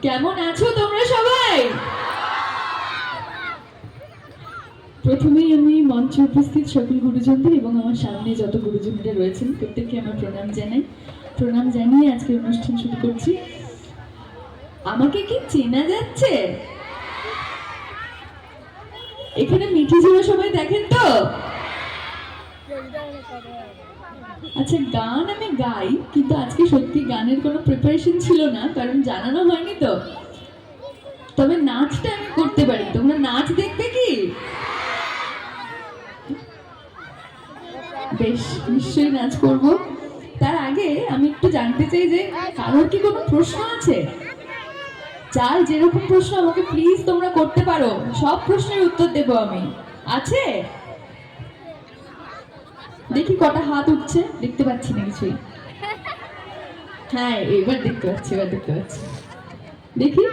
কেমন আছো তোমরা সবাই? প্রথমেই আমি মঞ্চে উপস্থিত সকল গুরুজনদের এবং আমার সামনে যত গুরুজনরা রয়েছেন প্রত্যেককে আমার প্রণাম জানাই। প্রণাম জানিয়ে আজকে অনুষ্ঠান শুরু করছি। আমাকে কি চেনা যাচ্ছে? এখানে মিঠি ঝোড়া সবাই দেখেন তো? আচ্ছা, গান আমি গাই, কিন্তু আজকে সত্যি গানের কোনো প্রিপারেশন ছিল না, কারণ জানানো হয়নি তো। তবে নাচটা আমি করতে পারি। তোমরা নাচ দেখবে কি? বেশ, নিশ্চয়ই নাচ করব। তার আগে আমি একটু জানতে চাই যে কারোর কি কোনো প্রশ্ন আছে? যার যেরকম প্রশ্ন আমাকে প্লিজ তোমরা করতে পারো, সব প্রশ্নের উত্তর দেবো আমি। আছে? দেখি কটা হাত উঠছে, দেখতে পাচ্ছি না কিছুই। হ্যাঁ, এবার দেখতে পাচ্ছি, দেখি।